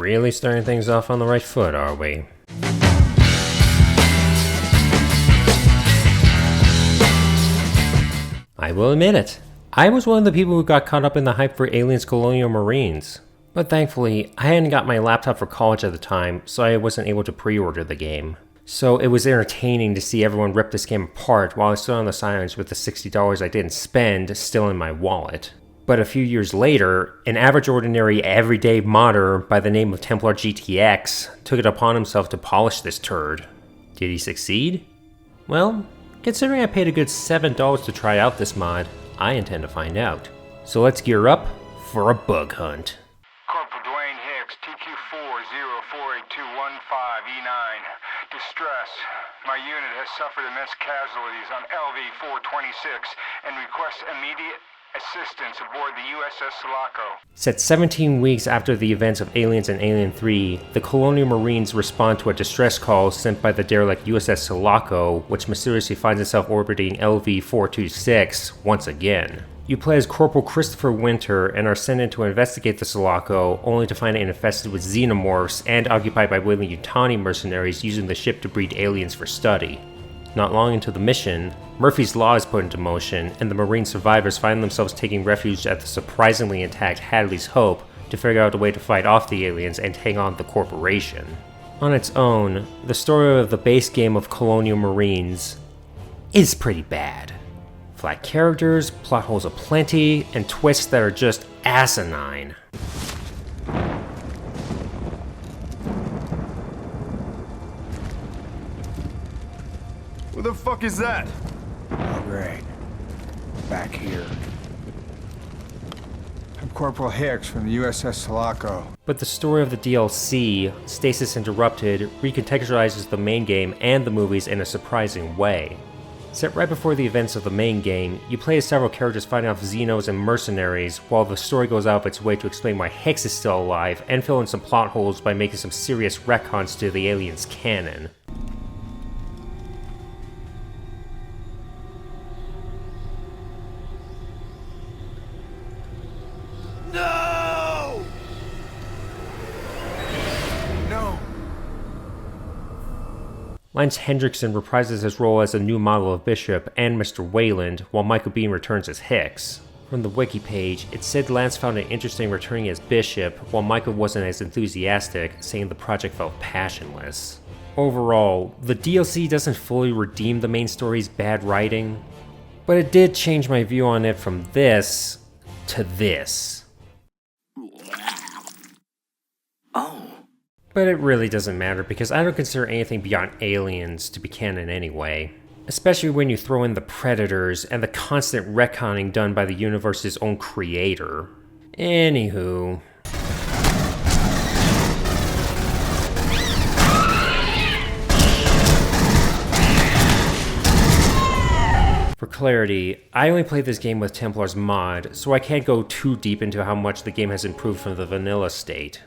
Really starting things off on the right foot, are we? I will admit it. I was one of the people who got caught up in the hype for Aliens Colonial Marines. But thankfully, I hadn't got my laptop for college at the time, so I wasn't able to pre-order the game. So it was entertaining to see everyone rip this game apart while I stood on the sidelines with the $60 I didn't spend still in my wallet. But a few years later, an average ordinary everyday modder by the name of TemplarGTX took it upon himself to polish this turd. Did he succeed? Well, considering I paid a good $7 to try out this mod, I intend to find out. So let's gear up for a bug hunt. Corporal Dwayne Hicks, TQ40482115E9. Distress. My unit has suffered immense casualties on LV-426 and requests immediate assistance aboard the USS Sulaco. Set 17 weeks after the events of Aliens and Alien 3, the Colonial Marines respond to a distress call sent by the derelict USS Sulaco, which mysteriously finds itself orbiting LV-426 once again. You play as Corporal Christopher Winter and are sent in to investigate the Sulaco, only to find it infested with xenomorphs and occupied by Weyland-Yutani mercenaries using the ship to breed aliens for study. Not long into the mission, Murphy's Law is put into motion, and the Marine survivors find themselves taking refuge at the surprisingly intact Hadley's Hope to figure out a way to fight off the aliens and take on the corporation. On its own, the story of the base game of Colonial Marines is pretty bad. Flat characters, plot holes aplenty, and twists that are just asinine. What the fuck is that? Oh, great. Back here. I'm Corporal Hicks from the USS Sulaco. But the story of the DLC, Stasis Interrupted, recontextualizes the main game and the movies in a surprising way. Set right before the events of the main game, you play as several characters fighting off Xenos and mercenaries, while the story goes out of its way to explain why Hicks is still alive and fill in some plot holes by making some serious retcons to the aliens' canon. No! No. Lance Hendrickson reprises his role as a new model of Bishop and Mr. Weyland, while Michael Biehn returns as Hicks. From the wiki page, it said Lance found it interesting returning as Bishop, while Michael wasn't as enthusiastic, saying the project felt passionless. Overall, the DLC doesn't fully redeem the main story's bad writing, but it did change my view on it from this to this. Oh. But it really doesn't matter because I don't consider anything beyond Aliens to be canon anyway. Especially when you throw in the Predators and the constant retconning done by the universe's own creator. Anywho. For clarity, I only played this game with Templar's mod, so I can't go too deep into how much the game has improved from the vanilla state.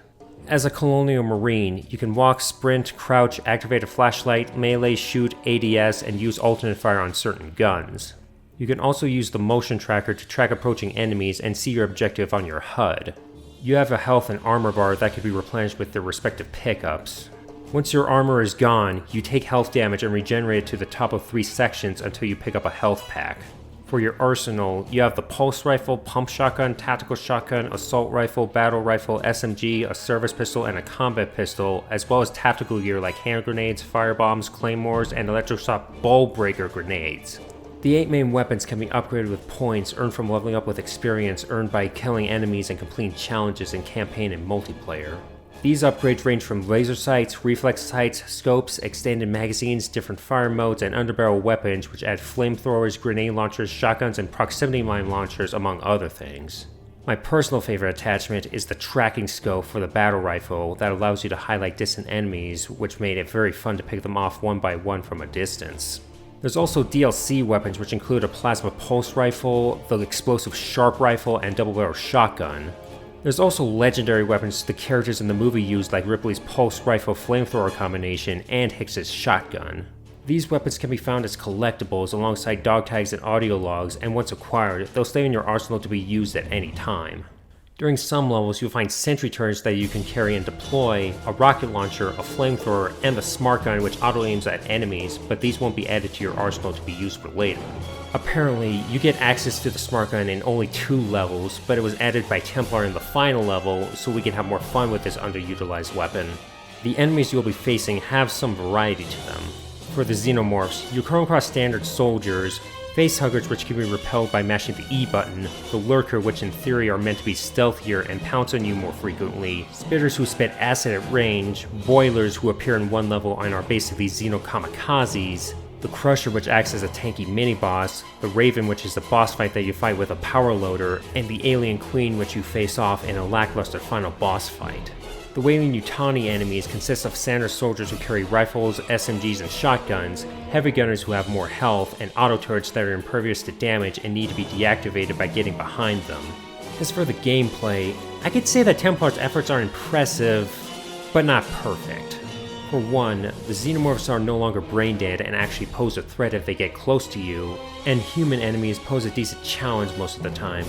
As a Colonial Marine, you can walk, sprint, crouch, activate a flashlight, melee, shoot, ADS, and use alternate fire on certain guns. You can also use the motion tracker to track approaching enemies and see your objective on your HUD. You have a health and armor bar that can be replenished with their respective pickups. Once your armor is gone, you take health damage and regenerate it to the top of 3 sections until you pick up a health pack. For your arsenal, you have the pulse rifle, pump shotgun, tactical shotgun, assault rifle, battle rifle, SMG, a service pistol, and a combat pistol, as well as tactical gear like hand grenades, firebombs, claymores, and electroshock ball breaker grenades. The 8 main weapons can be upgraded with points earned from leveling up with experience earned by killing enemies and completing challenges in campaign and multiplayer. These upgrades range from laser sights, reflex sights, scopes, extended magazines, different fire modes, and underbarrel weapons which add flamethrowers, grenade launchers, shotguns, and proximity mine launchers, among other things. My personal favorite attachment is the tracking scope for the battle rifle that allows you to highlight distant enemies, which made it very fun to pick them off one by one from a distance. There's also DLC weapons which include a plasma pulse rifle, the explosive sharp rifle, and double-barrel shotgun. There's also legendary weapons the characters in the movie used, like Ripley's pulse rifle flamethrower combination and Hicks's shotgun. These weapons can be found as collectibles alongside dog tags and audio logs, and once acquired, they'll stay in your arsenal to be used at any time. During some levels, you'll find sentry turrets that you can carry and deploy, a rocket launcher, a flamethrower, and the smart gun which auto-aims at enemies, but these won't be added to your arsenal to be used for later. Apparently, you get access to the smart gun in only 2 levels, but it was added by Templar in the final level, so we can have more fun with this underutilized weapon. The enemies you'll be facing have some variety to them. For the Xenomorphs, you come across standard soldiers, facehuggers which can be repelled by mashing the E button, the Lurker which in theory are meant to be stealthier and pounce on you more frequently, Spitters who spit acid at range, Boilers who appear in one level and are basically Xeno-kamikazes, the Crusher which acts as a tanky mini-boss, the Raven which is the boss fight that you fight with a power loader, and the Alien Queen which you face off in a lackluster final boss fight. The Weyland-Yutani enemies consist of standard soldiers who carry rifles, SMGs, and shotguns, heavy gunners who have more health, and auto turrets that are impervious to damage and need to be deactivated by getting behind them. As for the gameplay, I could say that Templar's efforts are impressive, but not perfect. For one, the Xenomorphs are no longer brain dead and actually pose a threat if they get close to you, and human enemies pose a decent challenge most of the time.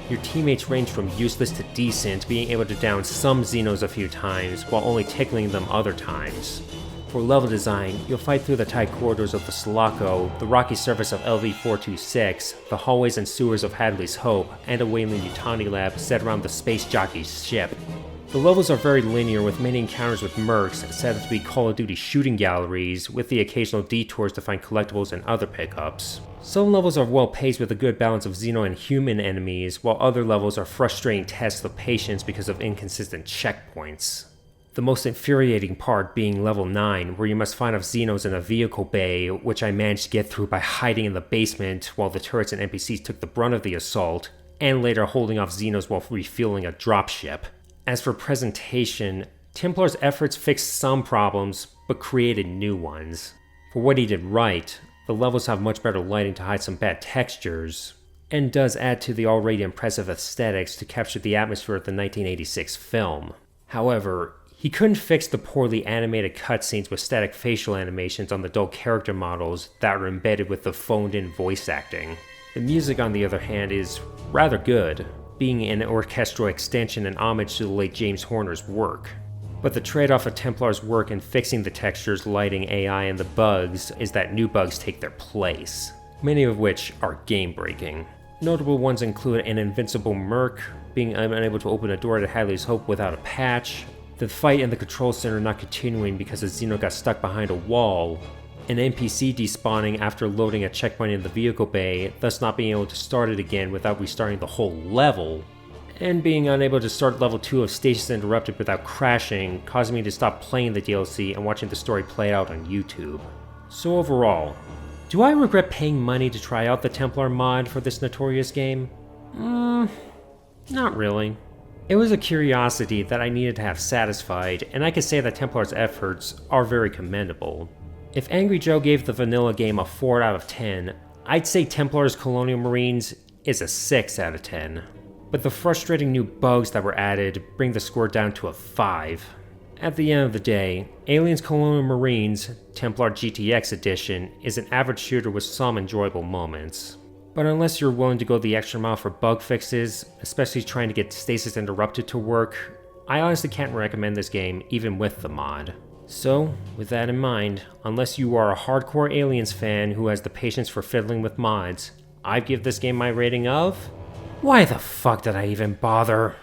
Your teammates range from useless to decent, being able to down some Xenos a few times, while only tickling them other times. For level design, you'll fight through the tight corridors of the Sulaco, the rocky surface of LV-426, the hallways and sewers of Hadley's Hope, and a Weyland-Yutani lab set around the space jockey's ship. The levels are very linear, with many encounters with mercs set up to be Call of Duty shooting galleries, with the occasional detours to find collectibles and other pickups. Some levels are well paced with a good balance of Xeno and human enemies, while other levels are frustrating tests of patience because of inconsistent checkpoints. The most infuriating part being level 9, where you must find off Xenos in a vehicle bay, which I managed to get through by hiding in the basement while the turrets and NPCs took the brunt of the assault, and later holding off Xenos while refueling a dropship. As for presentation, Templar's efforts fixed some problems, but created new ones. For what he did right, the levels have much better lighting to hide some bad textures, and does add to the already impressive aesthetics to capture the atmosphere of the 1986 film. However, he couldn't fix the poorly animated cutscenes with static facial animations on the dull character models that are embedded with the phoned-in voice acting. The music, on the other hand, is rather good, being an orchestral extension and homage to the late James Horner's work. But the trade-off of Templar's work in fixing the textures, lighting, AI, and the bugs is that new bugs take their place, many of which are game-breaking. Notable ones include an invincible merc, being unable to open a door to Hadley's Hope without a patch, the fight in the control center not continuing because a Xeno got stuck behind a wall, an NPC despawning after loading a checkpoint in the vehicle bay, thus not being able to start it again without restarting the whole level, and being unable to start level 2 of Stasis Interrupted without crashing, causing me to stop playing the DLC and watching the story play out on YouTube. So overall, do I regret paying money to try out the Templar mod for this Notorious game? Not really. It was a curiosity that I needed to have satisfied, and I can say that Templar's efforts are very commendable. If Angry Joe gave the vanilla game a 4 out of 10, I'd say Templar's Colonial Marines is a 6 out of 10. But the frustrating new bugs that were added bring the score down to a 5. At the end of the day, Aliens Colonial Marines TemplarGTX Edition is an average shooter with some enjoyable moments. But unless you're willing to go the extra mile for bug fixes, especially trying to get Stasis Interrupted to work, I honestly can't recommend this game even with the mod. So, with that in mind, unless you are a hardcore Aliens fan who has the patience for fiddling with mods, I'd give this game my rating of... why the fuck did I even bother?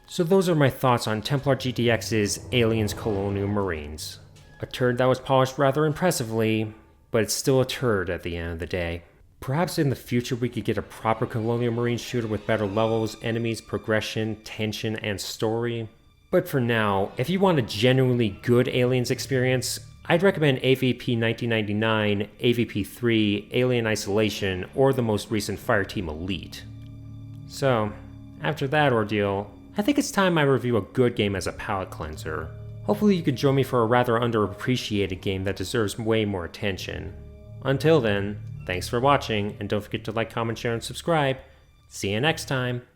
So those are my thoughts on TemplarGTX's Aliens Colonial Marines. A turd that was polished rather impressively, but it's still a turd at the end of the day. Perhaps in the future we could get a proper Colonial Marines shooter with better levels, enemies, progression, tension, and story. But for now, if you want a genuinely good Aliens experience, I'd recommend AVP 1999, AVP 3, Alien Isolation, or the most recent Fireteam Elite. So, after that ordeal, I think it's time I review a good game as a palate cleanser. Hopefully you can join me for a rather underappreciated game that deserves way more attention. Until then, thanks for watching, and don't forget to like, comment, share, and subscribe. See you next time!